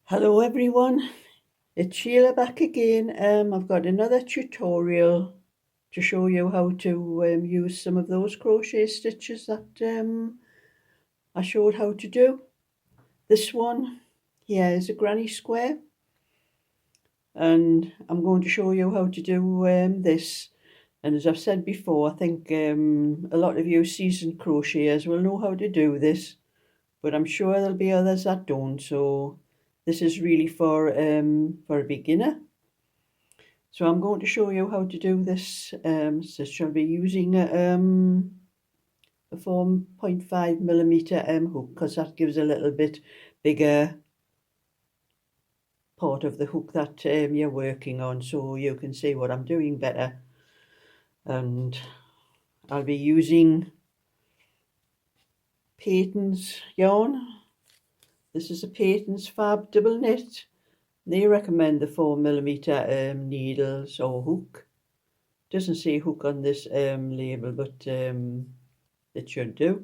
Hello everyone, it's Sheila back again. I've got another tutorial to show you how to use some of those crochet stitches that I showed how to do. This one here is a granny square, and I'm going to show you how to do this. And as I've said before, I think a lot of you seasoned crocheters will know how to do this, but I'm sure there'll be others that don't, so this is really for a beginner. So I'm going to show you how to do this. So I'll be using a 4.5mm hook, because that gives a little bit bigger part of the hook that you're working on, so you can see what I'm doing better. And I'll be using Peyton's yarn. This is a Peyton's Fab double knit. They recommend the 4mm needles or hook. Doesn't say hook on this label, but it should do.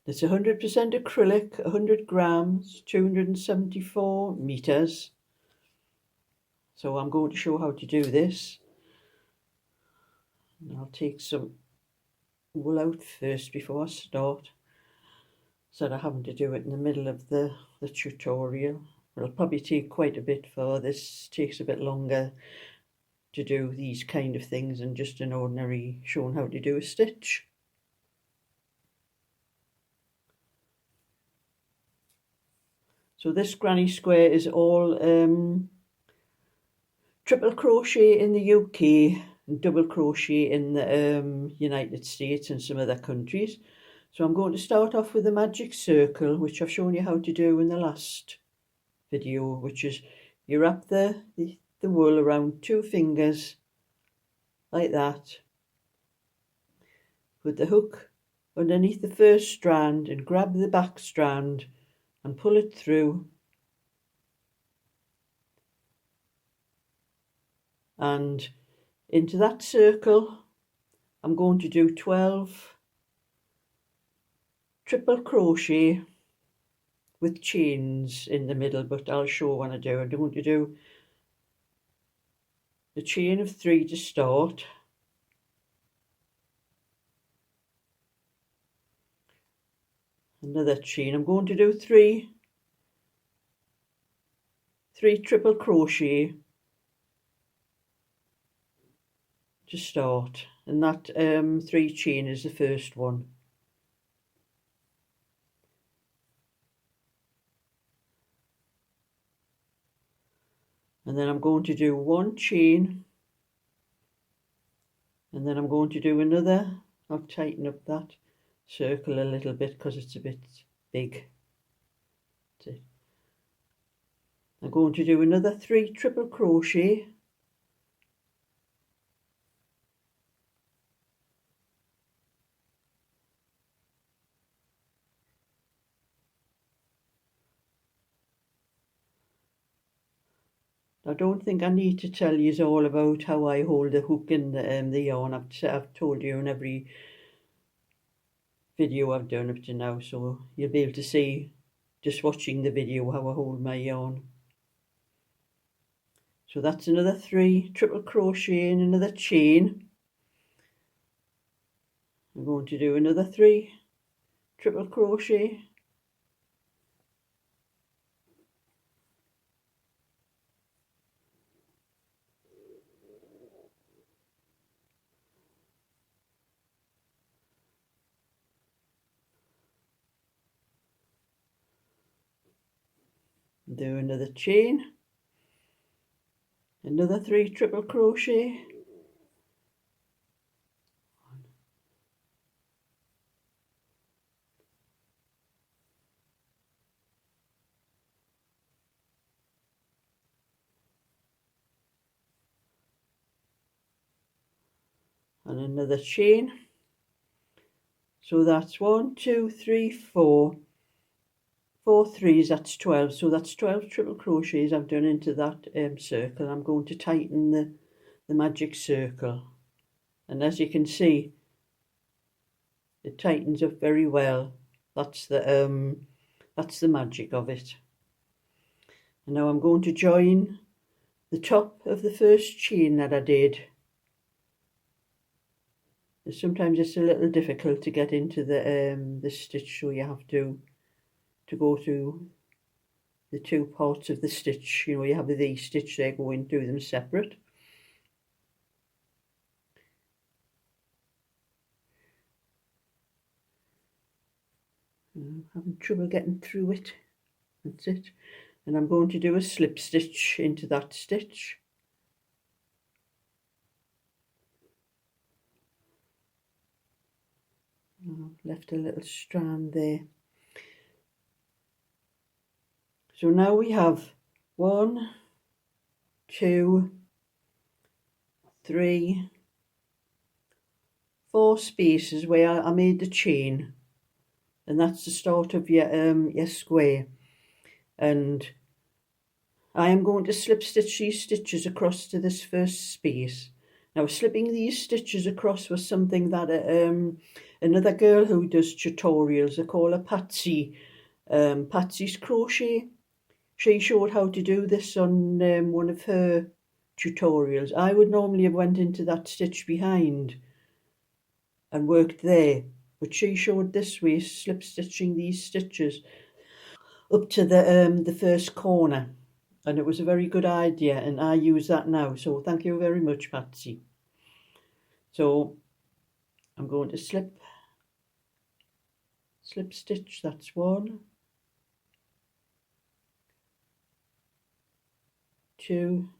It's 100% acrylic, 100 grams, 274 meters. So I'm going to show how to do this. And I'll take some wool out first before I start, so that I haven't to do it in the middle of the tutorial. It'll probably take quite a bit for this. Takes a bit longer to do these kind of things than just an ordinary showing how to do a stitch. So this granny square is all triple crochet in the UK and double crochet in the United States and some other countries. So I'm going to start off with the magic circle, which I've shown you how to do in the last video, which is you wrap the wool around 2 fingers like that, put the hook underneath the first strand and grab the back strand and pull it through, and into that circle I'm going to do 12 triple crochet with chains in the middle, but I'll show when I do. I'm going to do the chain of 3 to start, another chain. I'm going to do three triple crochet to start, and that 3 chain is the first one. And then I'm going to do 1 chain, and then I'm going to do another. I'll tighten up that circle a little bit because it's a bit big. I'm going to do another 3 triple crochet, I don't think I need to tell you all about how I hold the hook in the yarn. I've told you in every video I've done up to now, so you'll be able to see just watching the video how I hold my yarn. So that's another 3 triple crochet and another chain. I'm going to do another 3 triple crochet, do another chain, another 3 triple crochet, and another chain. So that's 1, 2, 3, 4 threes, that's 12. So that's 12 triple crochets I've done into that circle. I'm going to tighten the magic circle, and as you can see, it tightens up very well. That's the magic of it. And now I'm going to join the top of the first chain that I did. Sometimes it's a little difficult to get into the stitch, so you have to go through the two parts of the stitch. You know, you have the stitch there, go and do them separate. I'm having trouble getting through it. That's it. And I'm going to do a slip stitch into that stitch. I've left a little strand there. So now we have 1, 2, 3, 4 spaces where I made the chain, and that's the start of your square. And I am going to slip stitch these stitches across to this first space. Now, slipping these stitches across was something that another girl who does tutorials, I call her Patsy, Patsy's Crochet. She showed how to do this on one of her tutorials. I would normally have went into that stitch behind and worked there, but she showed this way, slip stitching these stitches up to the first corner, and it was a very good idea, and I use that now, so thank you very much, Patsy. So I'm going to slip stitch, that's 1, 2,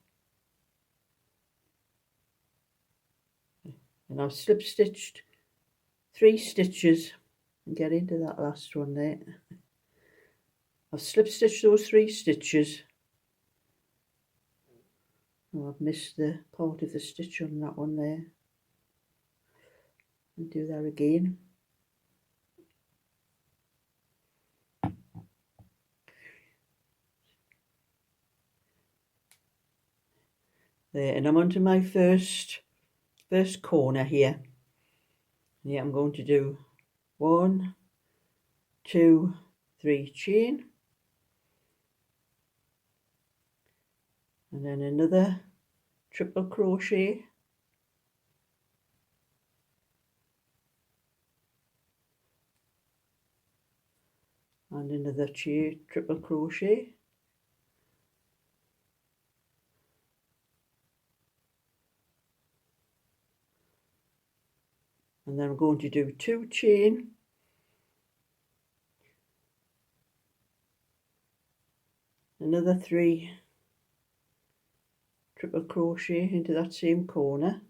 and I've slip stitched 3 stitches and get into that last one there. I've slip stitched those 3 stitches. Oh, I've missed the part of the stitch on that one there. And do that again. There, and I'm onto my first corner here. Yeah, I'm going to do 1, 2, 3 chain, and then another triple crochet, and another triple crochet, and then I'm going to do 2 chain, another 3 triple crochet into that same corner,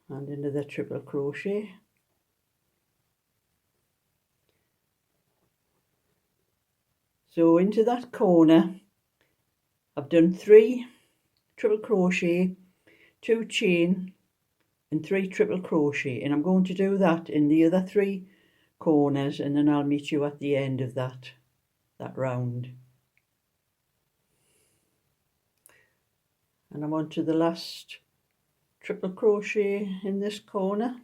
and another triple crochet, so into that corner I've done 3 triple crochet, 2 chain and 3 triple crochet, and I'm going to do that in the other 3 corners, and then I'll meet you at the end of that round. And I'm on to the last triple crochet in this corner,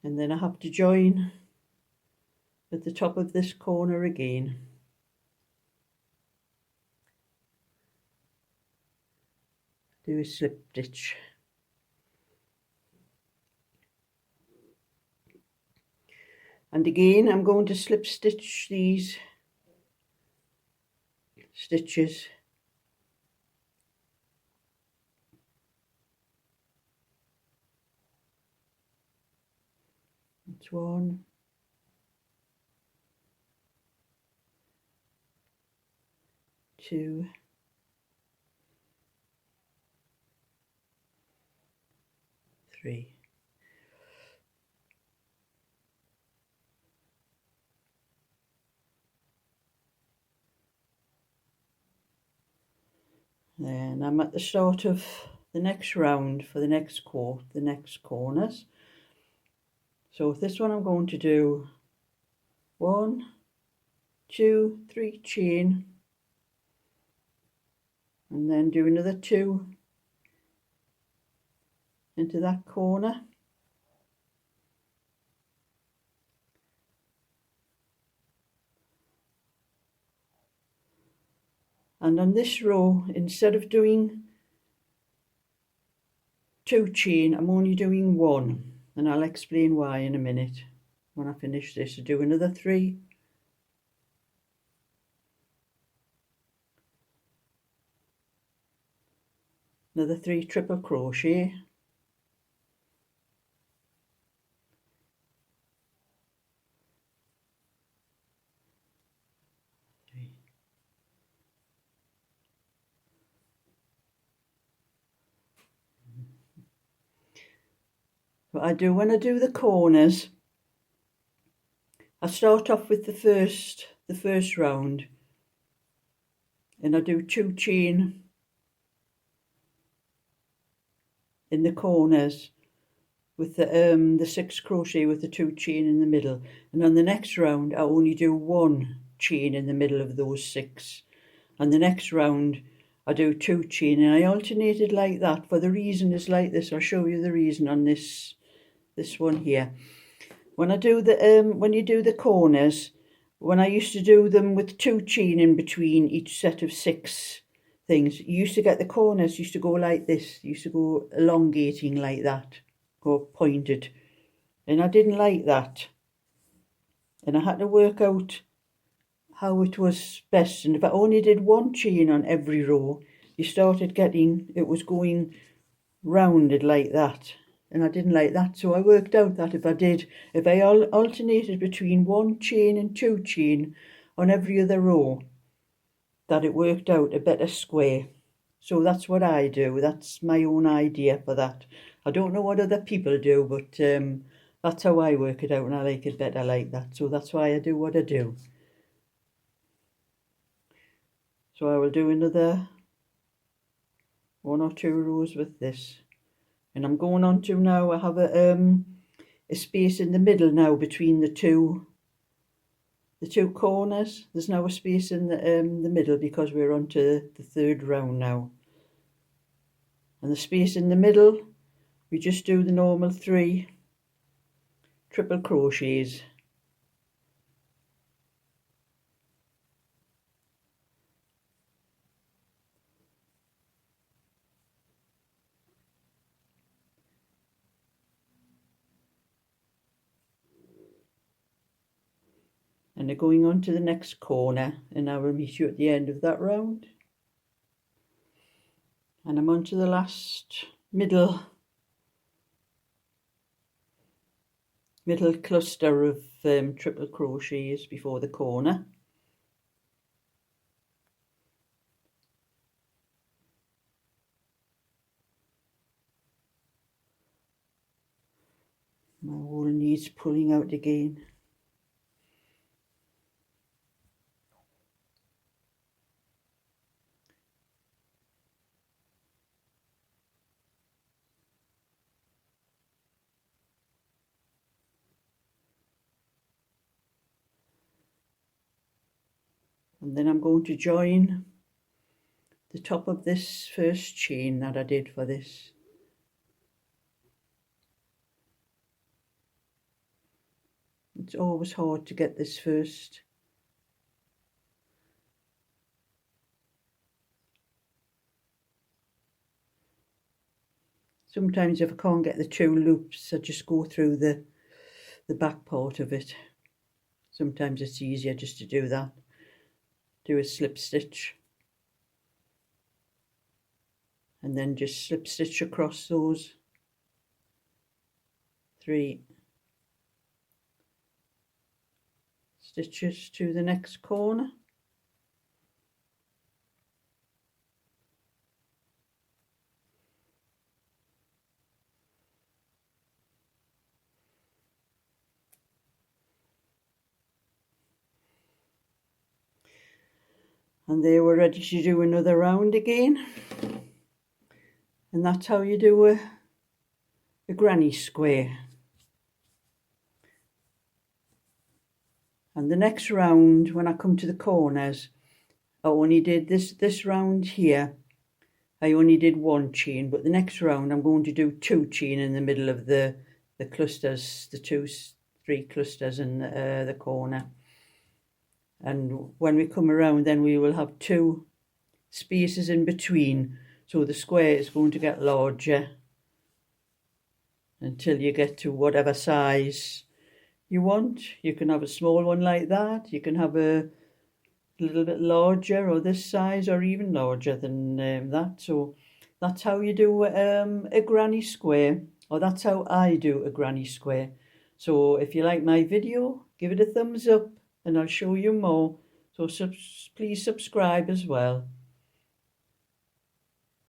and then I have to join at the top of this corner again. Do a slip stitch. And again I'm going to slip stitch these stitches. That's 1, 2, 3. Then I'm at the start of the next round for the next corners. So with this one I'm going to do 1, 2, 3 chain, and then do another 2 into that corner. And on this row, instead of doing 2 chain, I'm only doing 1, and I'll explain why in a minute. When I finish this, I'll do another 3, another 3 triple crochet, what I do when I do the corners, I start off with the first round, and I do 2 chain in the corners with the 6 crochet with the 2 chain in the middle, and on the next round I only do 1 chain in the middle of those 6, and the next round I do 2 chain, and I alternate it like that. For the reason is like this. I'll show you the reason on this one here. When I do the when you do the corners, when I used to do them with 2 chain in between each set of 6 things, you used to get the corners used to go like this, used to go elongating like that, go pointed, and I didn't like that, and I had to work out how it was best. And if I only did 1 chain on every row, you started getting it was going rounded like that, and I didn't like that. So I worked out that if I alternated between 1 chain and 2 chain on every other row, that it worked out a better square. So that's what I do. That's my own idea for that. I don't know what other people do, but that's how I work it out, and I like it better like that. So that's why I do what I do. So I will do another 1 or 2 rows with this, and I'm going on to now. I have a space in the middle now between the two corners. There's now a space in the middle because we're on to the 3rd round now. And the space in the middle, we just do the normal 3 triple crochets. And they're going on to the next corner, and I will meet you at the end of that round. And I'm on to the last middle cluster of triple crochets before the corner. My wool needs pulling out again. And then I'm going to join the top of this first chain that I did for this. It's always hard to get this first. Sometimes if I can't get the 2 loops, I just go through the back part of it. Sometimes it's easier just to do that. Do a slip stitch, and then just slip stitch across those 3 stitches to the next corner. And there we're ready to do another round again. And that's how you do a granny square. And the next round, when I come to the corners, I only did this round here. I only did one chain, but the next round I'm going to do 2 chain in the middle of the clusters, the 3 clusters in the corner. And when we come around, then we will have 2 spaces in between, so the square is going to get larger until you get to whatever size you want. You can have a small one like that, you can have a little bit larger, or this size, or even larger than that. So that's how you do a granny square, or that's how I do a granny square. So if you like my video, give it a thumbs up and I'll show you more. So please subscribe as well.